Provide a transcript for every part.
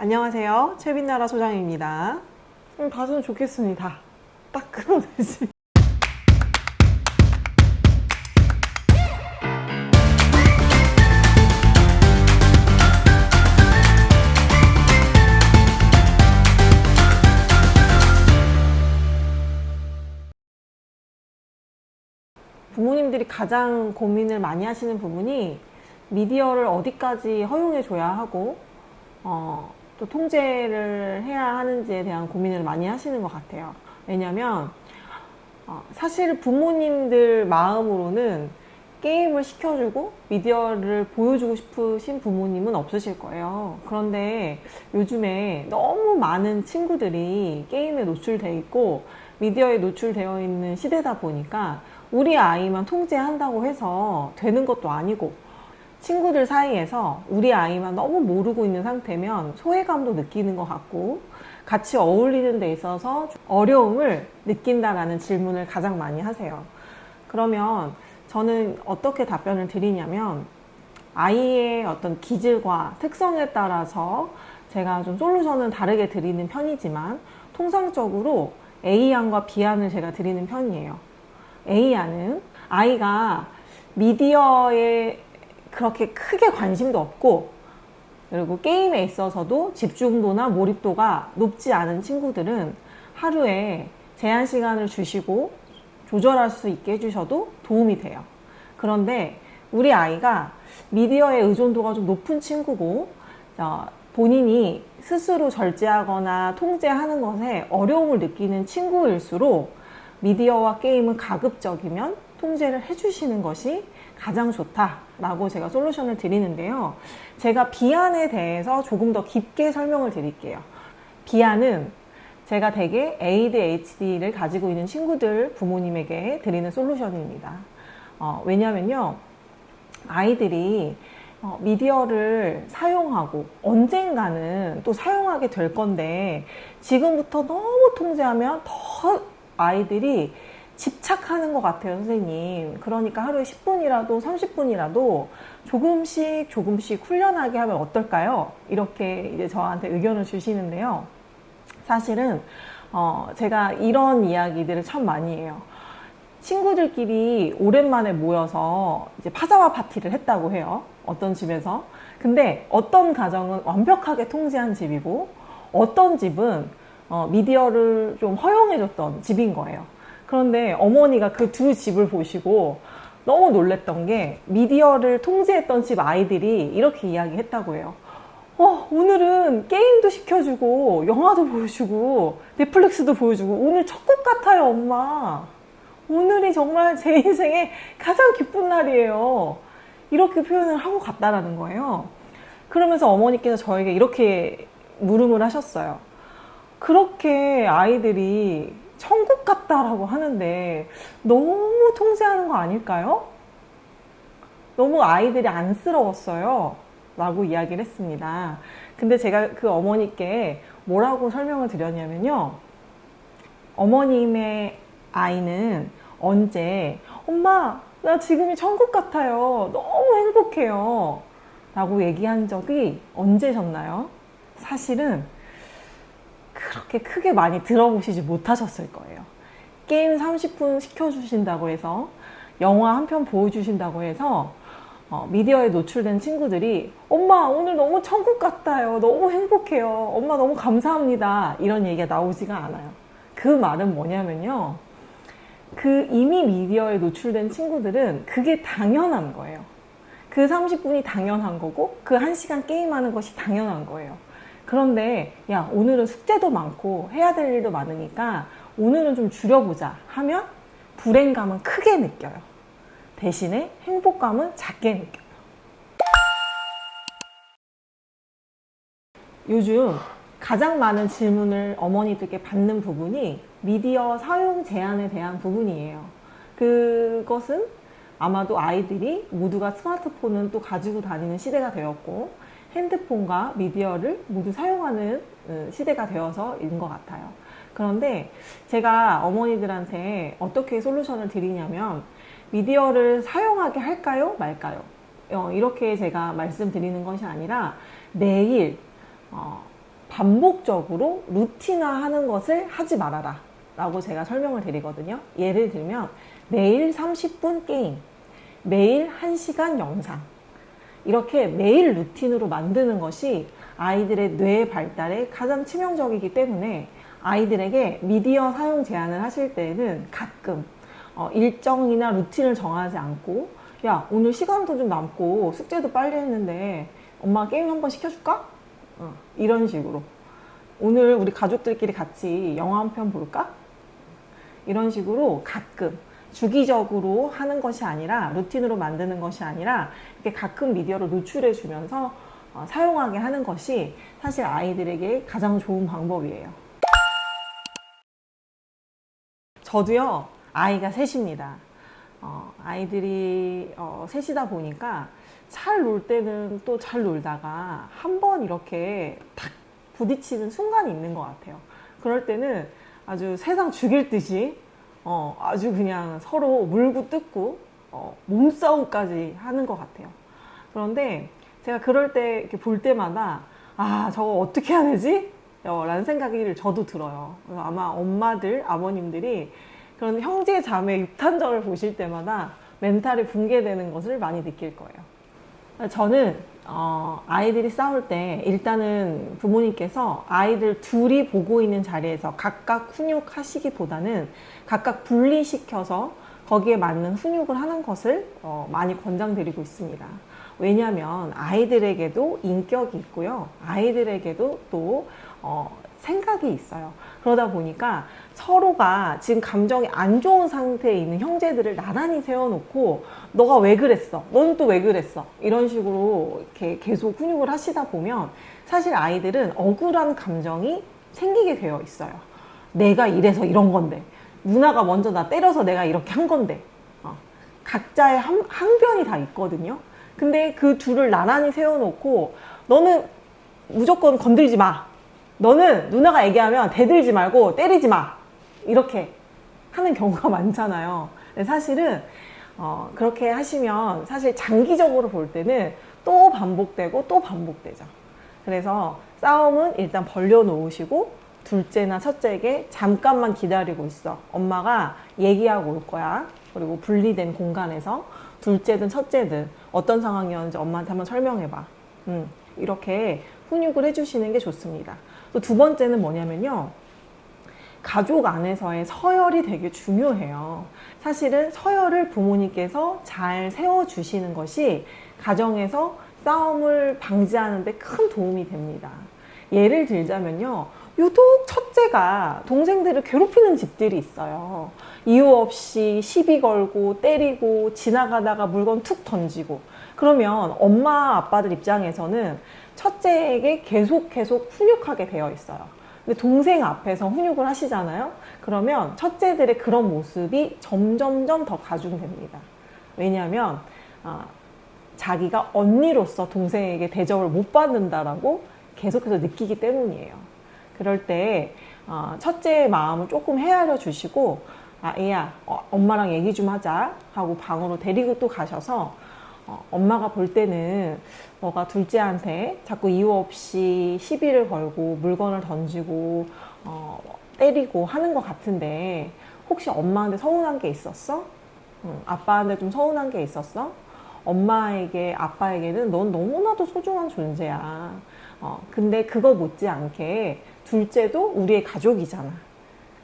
안녕하세요. 최빈나라 소장입니다. 봤으면 좋겠습니다. 딱 끊어내지. 부모님들이 가장 고민을 많이 하시는 부분이 미디어를 어디까지 허용해 줘야 하고 또 통제를 해야 하는지에 대한 고민을 많이 하시는 것 같아요. 왜냐면 사실 부모님들 마음으로는 게임을 시켜주고 미디어를 보여주고 싶으신 부모님은 없으실 거예요. 그런데 요즘에 너무 많은 친구들이 게임에 노출되어 있고 미디어에 노출되어 있는 시대다 보니까 우리 아이만 통제한다고 해서 되는 것도 아니고, 친구들 사이에서 우리 아이만 너무 모르고 있는 상태면 소외감도 느끼는 것 같고 같이 어울리는 데 있어서 어려움을 느낀다라는 질문을 가장 많이 하세요. 그러면 저는 어떻게 답변을 드리냐면, 아이의 어떤 기질과 특성에 따라서 제가 좀 솔루션은 다르게 드리는 편이지만 통상적으로 A안과 B안을 제가 드리는 편이에요. A안은 아이가 미디어에 그렇게 크게 관심도 없고, 그리고 게임에 있어서도 집중도나 몰입도가 높지 않은 친구들은 하루에 제한 시간을 주시고 조절할 수 있게 해주셔도 도움이 돼요. 그런데 우리 아이가 미디어의 의존도가 좀 높은 친구고 본인이 스스로 절제하거나 통제하는 것에 어려움을 느끼는 친구일수록 미디어와 게임은 가급적이면 통제를 해주시는 것이 가장 좋다라고 제가 솔루션을 드리는데요. 제가 B안에 대해서 조금 더 깊게 설명을 드릴게요. B안은 제가 되게 ADHD를 가지고 있는 친구들 부모님에게 드리는 솔루션입니다. 왜냐면요, 아이들이 미디어를 사용하고 언젠가는 또 사용하게 될 건데 지금부터 너무 통제하면 더 아이들이 집착하는 것 같아요, 선생님. 그러니까 하루에 10분이라도 30분이라도 조금씩 훈련하게 하면 어떨까요? 이렇게 이제 저한테 의견을 주시는데요. 사실은 제가 이런 이야기들을 참 많이 해요. 친구들끼리 오랜만에 모여서 이제 파자마 파티를 했다고 해요. 어떤 집에서. 근데 어떤 가정은 완벽하게 통제한 집이고 어떤 집은 미디어를 좀 허용해줬던 집인 거예요. 그런데 어머니가 그 두 집을 보시고 너무 놀랬던 게, 미디어를 통제했던 집 아이들이 이렇게 이야기했다고 해요. 오늘은 게임도 시켜주고 영화도 보여주고 넷플릭스도 보여주고 오늘 천국 같아요, 엄마. 오늘이 정말 제 인생의 가장 기쁜 날이에요. 이렇게 표현을 하고 갔다라는 거예요. 그러면서 어머니께서 저에게 이렇게 물음을 하셨어요. 그렇게 아이들이 천국 같다라고 하는데 너무 통제하는 거 아닐까요? 너무 아이들이 안쓰러웠어요 라고 이야기를 했습니다. 근데 제가 그 어머니께 뭐라고 설명을 드렸냐면요, 어머님의 아이는 언제 엄마 나 지금이 천국 같아요, 너무 행복해요 라고 얘기한 적이 언제셨나요? 사실은 그렇게 크게 많이 들어보시지 못하셨을 거예요. 게임 30분 시켜주신다고 해서, 영화 한 편 보여주신다고 해서 미디어에 노출된 친구들이 엄마 오늘 너무 천국 같아요, 너무 행복해요, 엄마 너무 감사합니다, 이런 얘기가 나오지가 않아요. 그 말은 뭐냐면요, 이미 미디어에 노출된 친구들은 그게 당연한 거예요. 그 30분이 당연한 거고 그 1시간 게임하는 것이 당연한 거예요. 그런데 야, 오늘은 숙제도 많고 해야 될 일도 많으니까 오늘은 좀 줄여보자 하면 불행감은 크게 느껴요. 대신에 행복감은 작게 느껴요. 요즘 가장 많은 질문을 어머니들께 받는 부분이 미디어 사용 제한에 대한 부분이에요. 그것은 아마도 아이들이 모두가 스마트폰은 또 가지고 다니는 시대가 되었고 핸드폰과 미디어를 모두 사용하는 시대가 되어서인 것 같아요. 그런데 제가 어머니들한테 어떻게 솔루션을 드리냐면, 미디어를 사용하게 할까요? 말까요? 이렇게 제가 말씀드리는 것이 아니라 매일 반복적으로 루틴화하는 것을 하지 말아라 라고 제가 설명을 드리거든요. 예를 들면 매일 30분 게임, 매일 1시간 영상, 이렇게 매일 루틴으로 만드는 것이 아이들의 뇌 발달에 가장 치명적이기 때문에 아이들에게 미디어 사용 제한을 하실 때에는 가끔 일정이나 루틴을 정하지 않고, 야, 오늘 시간도 좀 남고 숙제도 빨리 했는데 엄마가 게임 한번 시켜줄까? 이런 식으로, 오늘 우리 가족들끼리 같이 영화 한 편 볼까? 이런 식으로 가끔, 주기적으로 하는 것이 아니라, 루틴으로 만드는 것이 아니라 이렇게 가끔 미디어를 노출해 주면서 사용하게 하는 것이 사실 아이들에게 가장 좋은 방법이에요. 저도요, 아이가 셋입니다. 아이들이 셋이다 보니까 잘 놀 때는 또 잘 놀다가 한 번 이렇게 탁 부딪히는 순간이 있는 것 같아요. 그럴 때는 아주 세상 죽일 듯이 아주 그냥 서로 물고 뜯고 몸싸움까지 하는 것 같아요. 그런데 제가 그럴 때 이렇게 볼 때마다, 아, 저거 어떻게 해야 되지? 라는 생각이 저도 들어요. 아마 엄마들, 아버님들이 그런 형제 자매 육탄전을 보실 때마다 멘탈이 붕괴되는 것을 많이 느낄 거예요. 저는 아이들이 싸울 때 일단은 부모님께서 아이들 둘이 보고 있는 자리에서 각각 훈육하시기보다는 각각 분리시켜서 거기에 맞는 훈육을 하는 것을 많이 권장드리고 있습니다. 왜냐하면 아이들에게도 인격이 있고요, 아이들에게도 또 생각이 있어요. 그러다 보니까 서로가 지금 감정이 안 좋은 상태에 있는 형제들을 나란히 세워놓고 너가 왜 그랬어? 너는 또 왜 그랬어? 이런 식으로 이렇게 계속 훈육을 하시다 보면 사실 아이들은 억울한 감정이 생기게 되어 있어요. 내가 이래서 이런 건데, 누나가 먼저 나 때려서 내가 이렇게 한 건데, 각자의 항변이 다 있거든요. 근데 그 둘을 나란히 세워놓고 너는 무조건 건들지 마, 너는 누나가 얘기하면 대들지 말고 때리지 마, 이렇게 하는 경우가 많잖아요. 근데 사실은 그렇게 하시면 사실 장기적으로 볼 때는 또 반복되고 또 반복되죠. 그래서 싸움은 일단 벌려놓으시고 둘째나 첫째에게 잠깐만 기다리고 있어, 엄마가 얘기하고 올 거야. 그리고 분리된 공간에서 둘째든 첫째든 어떤 상황이었는지 엄마한테 한번 설명해봐. 이렇게 훈육을 해주시는 게 좋습니다. 또 두 번째는 뭐냐면요, 가족 안에서의 서열이 되게 중요해요. 사실은 서열을 부모님께서 잘 세워주시는 것이 가정에서 싸움을 방지하는 데 큰 도움이 됩니다. 예를 들자면요, 유독 첫째가 동생들을 괴롭히는 집들이 있어요. 이유 없이 시비 걸고 때리고 지나가다가 물건 툭 던지고. 그러면 엄마 아빠들 입장에서는 첫째에게 계속 훈육하게 되어 있어요. 근데 동생 앞에서 훈육을 하시잖아요. 그러면 첫째들의 그런 모습이 점점점 더 가중됩니다. 왜냐하면 자기가 언니로서 동생에게 대접을 못 받는다라고 계속해서 느끼기 때문이에요. 그럴 때 첫째의 마음을 조금 헤아려 주시고, 애야, 엄마랑 얘기 좀 하자 하고 방으로 데리고 또 가셔서, 엄마가 볼 때는 너가 둘째한테 자꾸 이유 없이 시비를 걸고 물건을 던지고 때리고 하는 것 같은데 혹시 엄마한테 서운한 게 있었어? 아빠한테 좀 서운한 게 있었어? 엄마에게, 아빠에게는 넌 너무나도 소중한 존재야. 근데 그거 못지않게 둘째도 우리의 가족이잖아.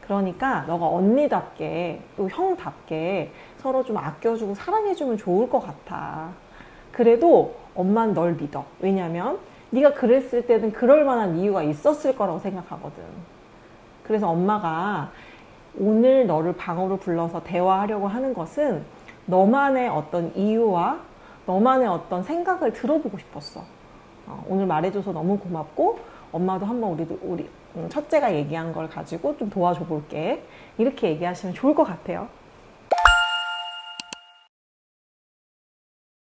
그러니까 너가 언니답게 또 형답게 서로 좀 아껴주고 사랑해주면 좋을 것 같아. 그래도 엄마는 널 믿어. 왜냐면 네가 그랬을 때는 그럴 만한 이유가 있었을 거라고 생각하거든. 그래서 엄마가 오늘 너를 방으로 불러서 대화하려고 하는 것은 너만의 어떤 이유와 너만의 어떤 생각을 들어보고 싶었어. 오늘 말해줘서 너무 고맙고 엄마도 한번 우리 첫째가 얘기한 걸 가지고 좀 도와줘 볼게. 이렇게 얘기하시면 좋을 것 같아요.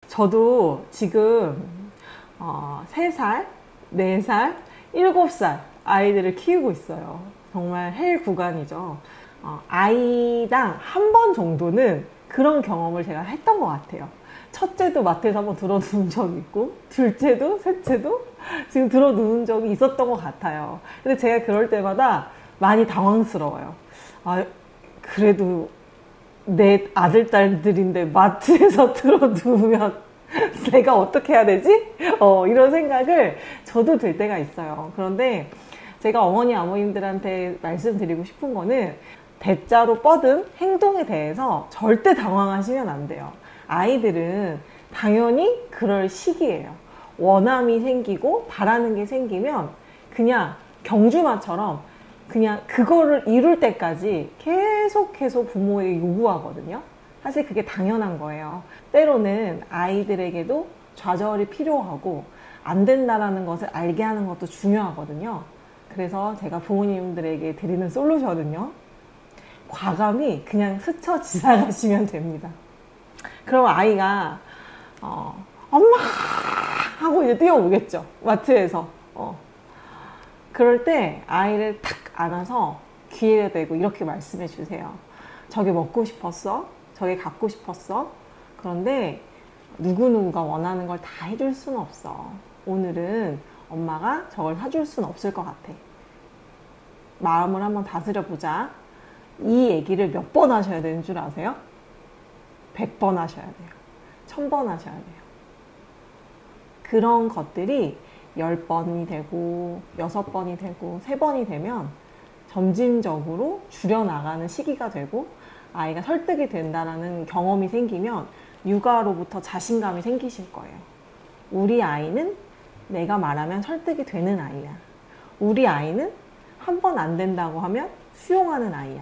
저도 지금 3살, 4살, 7살 아이들을 키우고 있어요. 정말 헬 구간이죠. 아이당 한 번 정도는 그런 경험을 제가 했던 것 같아요. 첫째도 마트에서 한번 들어누운 적이 있고, 둘째도, 셋째도 지금 들어누운 적이 있었던 것 같아요. 근데 제가 그럴 때마다 많이 당황스러워요. 아, 그래도 내 아들, 딸들인데 마트에서 들어누우면 내가 어떻게 해야 되지? 이런 생각을 저도 들 때가 있어요. 그런데 제가 어머니, 아버님들한테 말씀드리고 싶은 거는 대자로 뻗은 행동에 대해서 절대 당황하시면 안 돼요. 아이들은 당연히 그럴 시기예요. 원함이 생기고 바라는 게 생기면 그냥 경주마처럼 그냥 그거를 이룰 때까지 계속해서 부모에게 요구하거든요. 사실 그게 당연한 거예요. 때로는 아이들에게도 좌절이 필요하고 안 된다라는 것을 알게 하는 것도 중요하거든요. 그래서 제가 부모님들에게 드리는 솔루션은요, 과감히 스쳐 지나가시면 됩니다. 그럼 아이가 엄마 하고 이제 뛰어오겠죠, 마트에서. 그럴 때 아이를 탁 안아서 귀에 대고 이렇게 말씀해 주세요. 저게 먹고 싶었어? 저게 갖고 싶었어? 그런데 누구누구가 원하는 걸 다 해줄 수는 없어. 오늘은 엄마가 저걸 사줄 수는 없을 것 같아. 마음을 한번 다스려 보자. 이 얘기를 몇 번 하셔야 되는 줄 아세요? 100번 하셔야 돼요. 1000번 하셔야 돼요. 그런 것들이 10번이 되고 6번이 되고 3번이 되면 점진적으로 줄여나가는 시기가 되고 아이가 설득이 된다는 경험이 생기면 육아로부터 자신감이 생기실 거예요. 우리 아이는 내가 말하면 설득이 되는 아이야. 우리 아이는 한 번 안 된다고 하면 수용하는 아이야.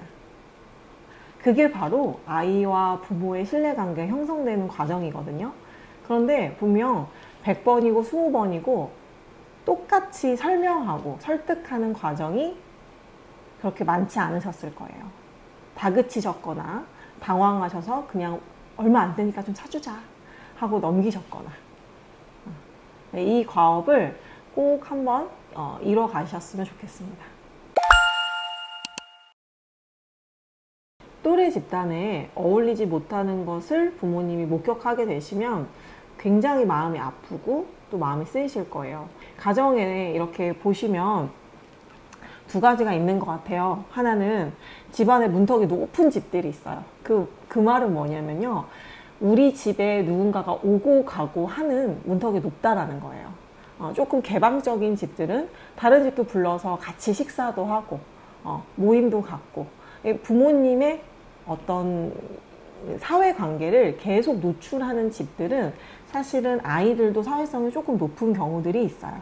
그게 바로 아이와 부모의 신뢰관계가 형성되는 과정이거든요. 그런데 분명 100번이고 20번이고 똑같이 설명하고 설득하는 과정이 그렇게 많지 않으셨을 거예요. 다그치셨거나 당황하셔서 그냥 얼마 안 되니까 좀 사주자 하고 넘기셨거나. 이 과업을 꼭 한번 이뤄 가셨으면 좋겠습니다. 또래 집단에 어울리지 못하는 것을 부모님이 목격하게 되시면 굉장히 마음이 아프고 또 마음이 쓰이실 거예요. 가정에 이렇게 보시면 두 가지가 있는 것 같아요. 하나는 집안에 문턱이 높은 집들이 있어요. 그 말은 뭐냐면요, 우리 집에 누군가가 오고 가고 하는 문턱이 높다라는 거예요. 조금 개방적인 집들은 다른 집도 불러서 같이 식사도 하고 모임도 갖고 부모님의 어떤 사회관계를 계속 노출하는 집들은 사실은 아이들도 사회성이 조금 높은 경우들이 있어요.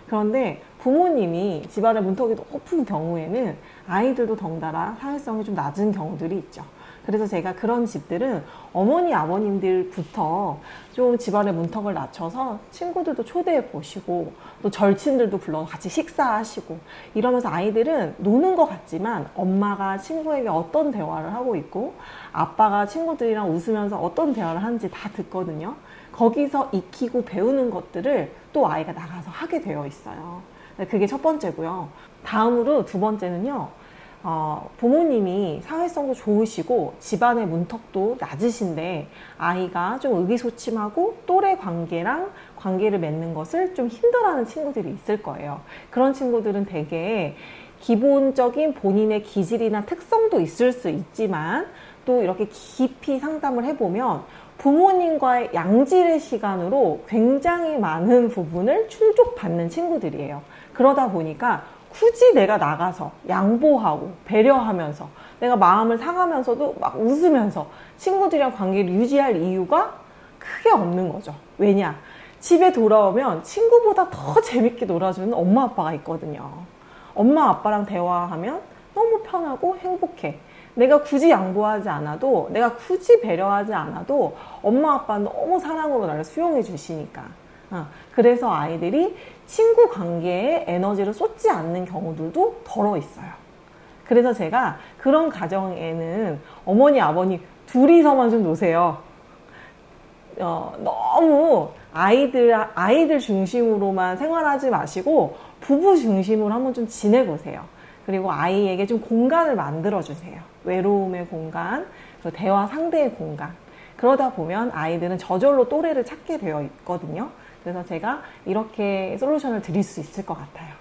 그런데 부모님이 집안의 문턱이 높은 경우에는 아이들도 덩달아 사회성이 좀 낮은 경우들이 있죠. 그래서 제가 그런 집들은 어머니, 아버님들부터 좀 집안의 문턱을 낮춰서 친구들도 초대해 보시고 또 절친들도 불러서 같이 식사하시고 이러면서 아이들은 노는 것 같지만 엄마가 친구에게 어떤 대화를 하고 있고 아빠가 친구들이랑 웃으면서 어떤 대화를 하는지 다 듣거든요. 거기서 익히고 배우는 것들을 또 아이가 나가서 하게 되어 있어요. 그게 첫 번째고요. 다음으로 두 번째는요, 부모님이 사회성도 좋으시고 집안의 문턱도 낮으신데 아이가 좀 의기소침하고 또래 관계를 맺는 것을 좀 힘들어하는 친구들이 있을 거예요. 그런 친구들은 되게 기본적인 본인의 기질이나 특성도 있을 수 있지만 또 이렇게 깊이 상담을 해보면 부모님과의 양질의 시간으로 굉장히 많은 부분을 충족받는 친구들이에요. 그러다 보니까 굳이 내가 나가서 양보하고 배려하면서 내가 마음을 상하면서도 막 웃으면서 친구들이랑 관계를 유지할 이유가 크게 없는 거죠. 왜냐? 집에 돌아오면 친구보다 더 재밌게 놀아주는 엄마 아빠가 있거든요. 엄마 아빠랑 대화하면 너무 편하고 행복해. 내가 굳이 양보하지 않아도, 내가 굳이 배려하지 않아도 엄마 아빠는 너무 사랑으로 나를 수용해 주시니까. 그래서 아이들이 친구 관계에 에너지를 쏟지 않는 경우들도 덜어 있어요. 그래서 제가 그런 가정에는 어머니, 아버님 둘이서만 좀 노세요. 너무 아이들 중심으로만 생활하지 마시고 부부 중심으로 한번 좀 지내보세요. 그리고 아이에게 좀 공간을 만들어주세요. 외로움의 공간, 대화 상대의 공간. 그러다 보면 아이들은 저절로 또래를 찾게 되어 있거든요. 그래서 제가 이렇게 솔루션을 드릴 수 있을 것 같아요.